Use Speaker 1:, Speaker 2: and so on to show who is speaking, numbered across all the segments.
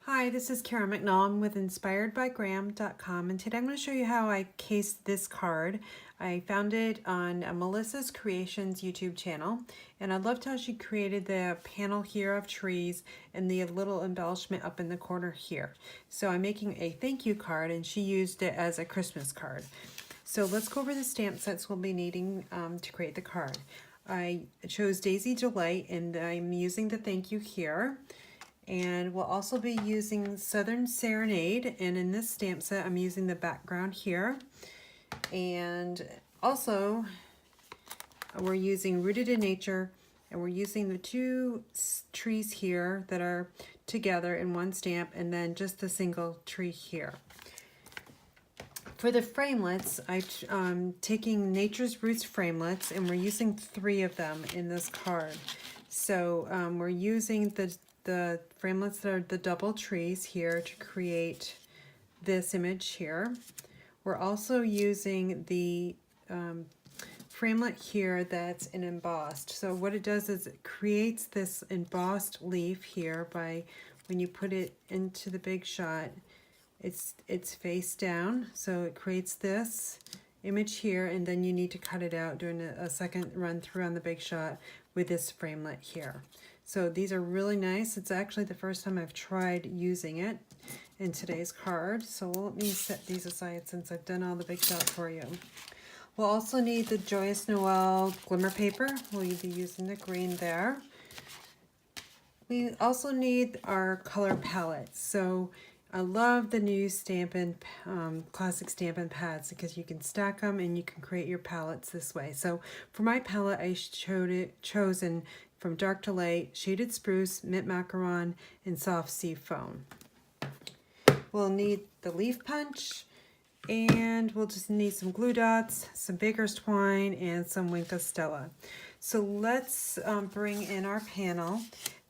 Speaker 1: Hi, this is Karen McNall. I'm with inspiredbygram.com, and today I'm going to show you how I cased this card. I found it on Melissa's Creations YouTube channel, and I loved how she created the panel here of trees and the little embellishment up in the corner here. So I'm making a thank you card, and she used it as a Christmas card. So let's go over the stamp sets we'll be needing to create the card. I chose Daisy Delight, and I'm using the thank you here. And we'll also be using Southern Serenade, and in this stamp set I'm using the background here. And also we're using Rooted in Nature, and we're using the two trees here that are together in one stamp, and then just the single tree here. For the framelits, I'm taking Nature's Roots framelits, and we're using 3 of them in this card. So we're using the framelits that are the double trees here to create this image here. We're also using the framelit here that's an embossed. So what it does is it creates this embossed leaf here by when you put it into the big shot, it's face down. So it creates this image here, and then you need to cut it out doing a second run through on the big shot with this framelit here. So these are really nice. It's actually the first time I've tried using it in today's card. So let me set these aside since I've done all the big shots for you. We'll also need the Joyous Noel glimmer paper. We'll be using the green there. We also need our color palettes. So I love the new Stampin classic Stampin pads because you can stack them and you can create your palettes this way. So for my palette, I chosen from Dark to Light, Shaded Spruce, Mint Macaron, and Soft Sea Foam. We'll need the leaf punch, and we'll just need some glue dots, some baker's twine, and some Wink of Stella. So let's bring in our panel.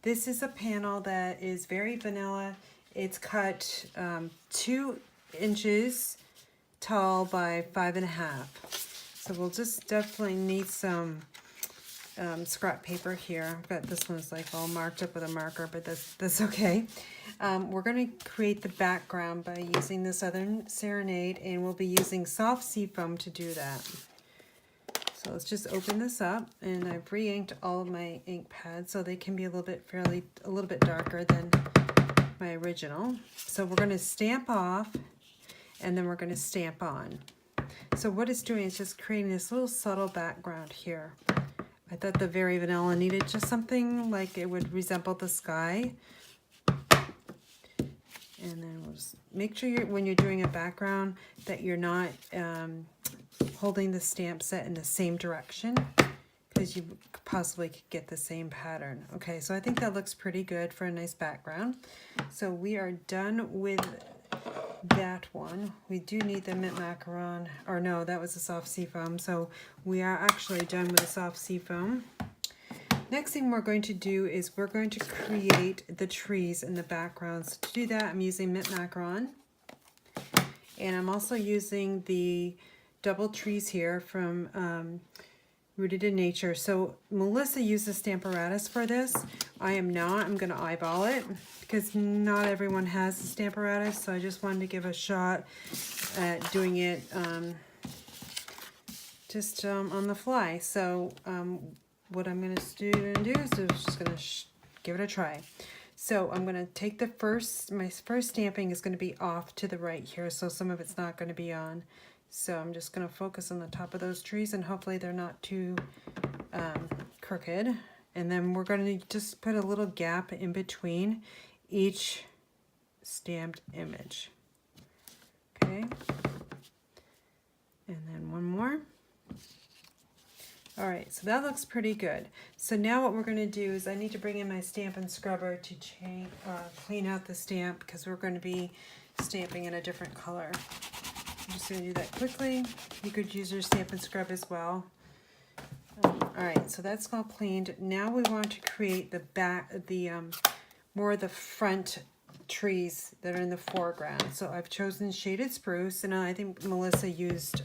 Speaker 1: This is a panel that is very vanilla. It's cut 2 inches tall by 5.5. So we'll just definitely need some scrap paper here. I've got this one's like all marked up with a marker, but that's okay. We're going to create the background by using the Southern Serenade, and we'll be using soft sea foam to do that. So let's just open this up, and I've re-inked all of my ink pads so they can be a little bit darker than my original. So we're going to stamp off, and then we're going to stamp on. So what it's doing is just creating this little subtle background here. I thought the Very Vanilla needed just something like it would resemble the sky. And then we'll just make sure when you're doing a background that you're not holding the stamp set in the same direction, because you possibly could get the same pattern. Okay, so I think that looks pretty good for a nice background. So we are done with that one. We do need the Mint Macaron, or no, that was a soft sea foam. So we are actually done with the soft sea foam. Next thing we're going to do is we're going to create the trees in the background. So to do that, I'm using Mint Macaron, and I'm also using the double trees here from Rooted in Nature. So Melissa used the Stamparatus for this. I am not. I'm going to eyeball it because not everyone has the Stamparatus, so I just wanted to give a shot at doing it just on the fly. So what I'm going to do is just going to give it a try. So I'm going to take my first stamping is going to be off to the right here, so some of it's not going to be on. So I'm just going to focus on the top of those trees, and hopefully they're not too crooked. And then we're going to just put a little gap in between each stamped image. Okay. And then one more. All right, so that looks pretty good. So now what we're going to do is I need to bring in my Stampin' Scrubber to clean out the stamp, because we're going to be stamping in a different color. I'm just going to do that quickly. You could use your Stampin' Scrub as well. Alright, so that's all cleaned. Now we want to create the back, more of the front trees that are in the foreground. So I've chosen Shaded Spruce, and I think Melissa used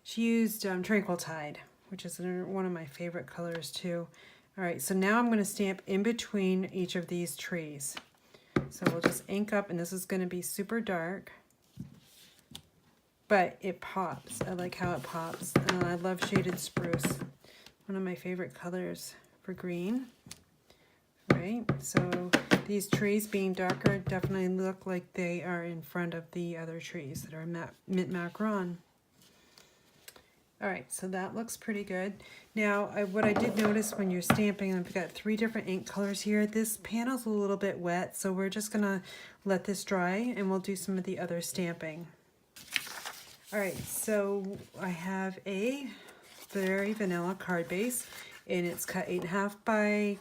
Speaker 1: she used Tranquil Tide, which is one of my favorite colors too. All right, so now I'm going to stamp in between each of these trees. So we'll just ink up, and this is going to be super dark, but it pops. I like how it pops. I love shaded spruce, one of my favorite colors for green. Right, so these trees being darker definitely look like they are in front of the other trees that are mint macaron. All right, so that looks pretty good. Now, what I did notice when you're stamping, I've got 3 different ink colors here. This panel's a little bit wet, so we're just gonna let this dry and we'll do some of the other stamping. All right, so I have a very vanilla card base, and it's cut 8.5 by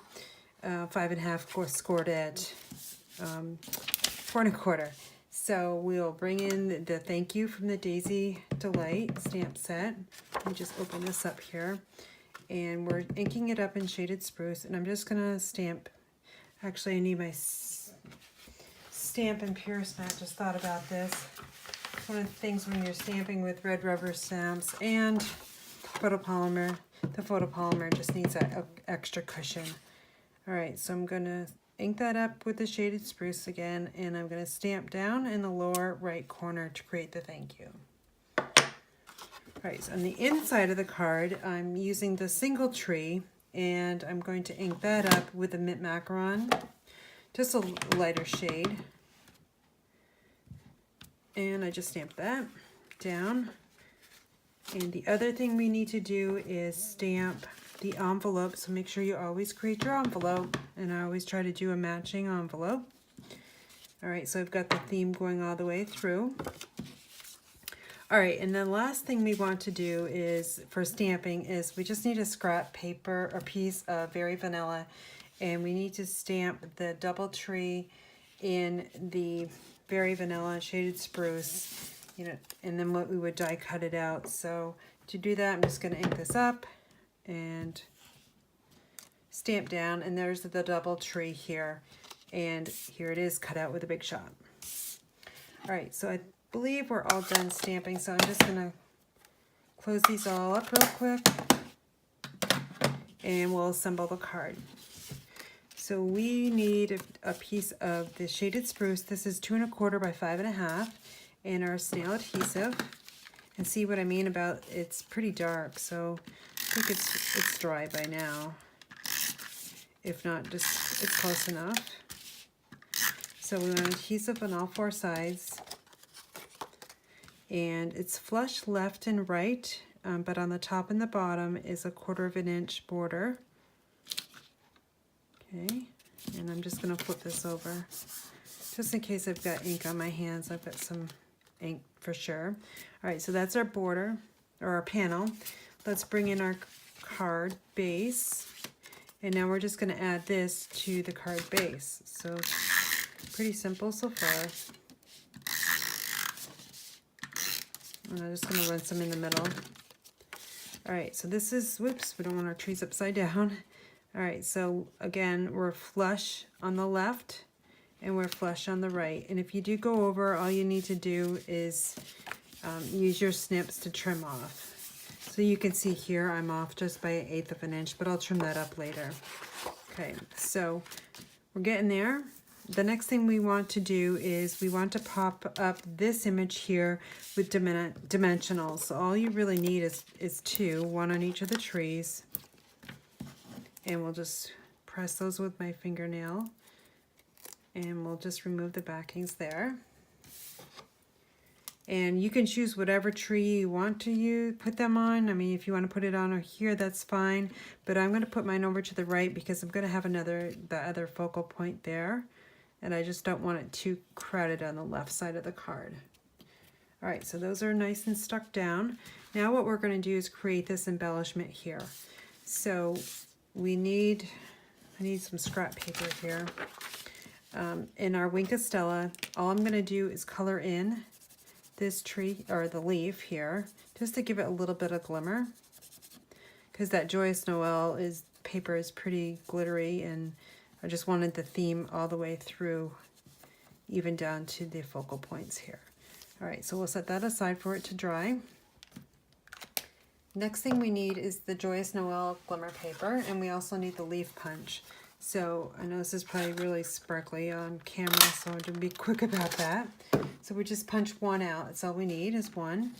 Speaker 1: 5.5 scored at 4 1/4. So we'll bring in the thank you from the Daisy Delight stamp set. Let me just open this up here. And we're inking it up in shaded spruce, and I'm just gonna stamp. Actually, I need my Stampin' Pierce mat. Just thought about this. One of the things when you're stamping with red rubber stamps and photopolymer, the photopolymer just needs that extra cushion. All right, so I'm gonna ink that up with the shaded spruce again, and I'm gonna stamp down in the lower right corner to create the thank you. All right, so on the inside of the card, I'm using the single tree, and I'm going to ink that up with the mint macaron, just a lighter shade. And I just stamped that down. And the other thing we need to do is stamp the envelope, so make sure you always create your envelope, and I always try to do a matching envelope. All right, so I've got the theme going all the way through. All right, and the last thing we want to do is, for stamping, is we just need a scrap paper or piece of Very Vanilla, and we need to stamp the double tree in the Very Vanilla shaded spruce, you know, and then what we would die cut it out. So to do that, I'm just going to ink this up and stamp down, and there's the double tree here, and here it is cut out with a Big Shot. All right, so I believe we're all done stamping, so I'm just gonna close these all up real quick, and we'll assemble the card. So we need a piece of the shaded spruce. This is 2 1/4 by 5.5, and our snail adhesive. And see what I mean about it's pretty dark, so I think it's dry by now. If not, just it's close enough. So we want adhesive on all 4 sides, and it's flush left and right, but on the top and the bottom is a 1/4 inch border. Okay, and I'm just going to flip this over just in case I've got ink on my hands. I've got some ink for sure. All right, so that's our border or our panel. Let's bring in our card base, and now we're just going to add this to the card base. So pretty simple so far. And I'm just going to run some in the middle. All right, so this is, whoops, we don't want our trees upside down. All right, so again, we're flush on the left and we're flush on the right. And if you do go over, all you need to do is use your snips to trim off. So you can see here I'm off just by 1/8 of an inch, but I'll trim that up later. Okay, so we're getting there. The next thing we want to do is we want to pop up this image here with dimensionals. So all you really need is 2, 1 on each of the trees. And we'll just press those with my fingernail, and we'll just remove the backings there. And you can choose whatever tree you want to put them on. I mean, if you want to put it on here, that's fine. But I'm going to put mine over to the right because I'm going to have the other focal point there. And I just don't want it too crowded on the left side of the card. All right, so those are nice and stuck down. Now what we're going to do is create this embellishment here. So I need some scrap paper here. In our Wink of Stella, all I'm going to do is color in this tree, or the leaf here, just to give it a little bit of glimmer. Because that Joyous Noel paper is pretty glittery, and I just wanted the theme all the way through, even down to the focal points here. All right, so we'll set that aside for it to dry. Next thing we need is the Joyous Noel glimmer paper, and we also need the leaf punch. So I know this is probably really sparkly on camera, so I'm going to be quick about that. So we just punch one out. That's all we need is one.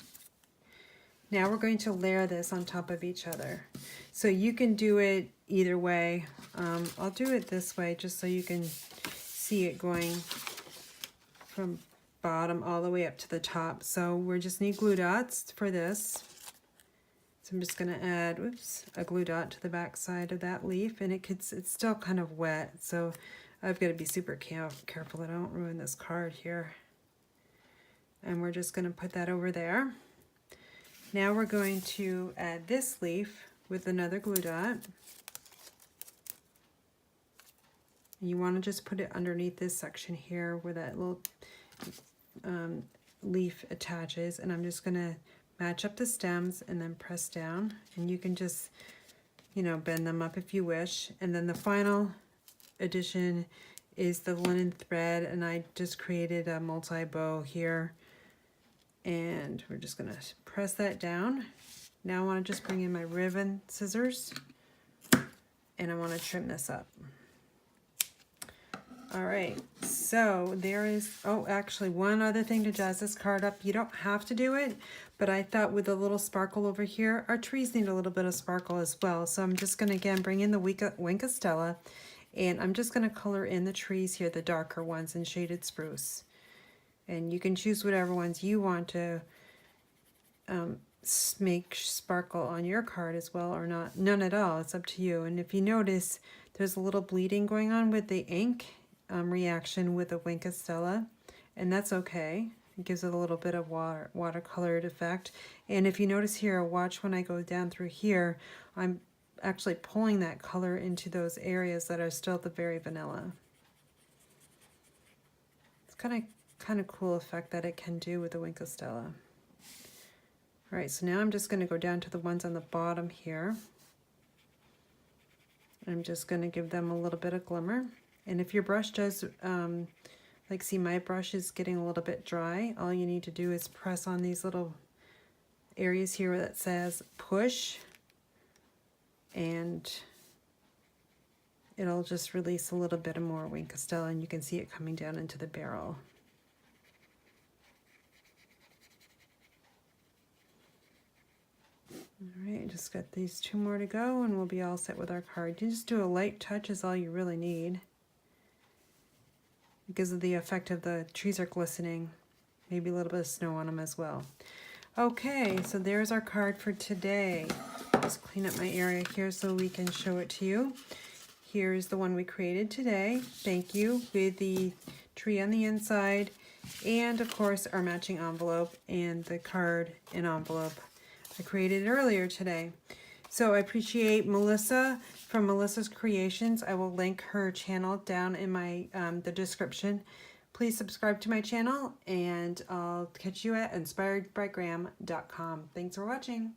Speaker 1: Now we're going to layer this on top of each other. So you can do it either way. I'll do it this way just so you can see it going from bottom all the way up to the top. So we just need glue dots for this. So I'm just going to add, a glue dot to the back side of that leaf, and it's still kind of wet, so I've got to be super careful that I don't ruin this card here. And we're just going to put that over there. Now we're going to add this leaf with another glue dot. You want to just put it underneath this section here where that little leaf attaches, and I'm just going to match up the stems and then press down, and you can just, you know, bend them up if you wish. And then the final addition is the linen thread, and I just created a multi-bow here, and we're just gonna press that down. Now I want to just bring in my ribbon scissors, and I want to trim this up. All right, so there is, oh, actually one other thing to jazz this card up. You don't have to do it, but I thought with a little sparkle over here, our trees need a little bit of sparkle as well. So I'm just gonna, again, bring in the Winka Stella, and I'm just gonna color in the trees here, the darker ones in shaded spruce. And you can choose whatever ones you want to make sparkle on your card as well, or not, none at all, it's up to you. And if you notice, there's a little bleeding going on with the ink reaction with the Winka Stella, and that's okay. It gives it a little bit of watercolored effect. And if you notice here, watch when I go down through here, I'm actually pulling that color into those areas that are still the very vanilla. It's kind of cool effect that it can do with the Winka Stella. All right, so now I'm just going to go down to the ones on the bottom here. I'm just going to give them a little bit of glimmer. And if your brush does, like see my brush is getting a little bit dry, all you need to do is press on these little areas here that says push, and it'll just release a little bit of more Winka Stella, and you can see it coming down into the barrel. All right, just got these two more to go, and we'll be all set with our card. You just do a light touch is all you really need, because of the effect of the trees are glistening. Maybe a little bit of snow on them as well. Okay, so there's our card for today. Just clean up my area here so we can show it to you. Here's the one we created today. Thank you, with the tree on the inside, and of course our matching envelope and the card and envelope I created earlier today. So I appreciate Melissa from Melissa's Creations. I will link her channel down in my the description. Please subscribe to my channel, and I'll catch you at inspiredbygram.com. Thanks for watching.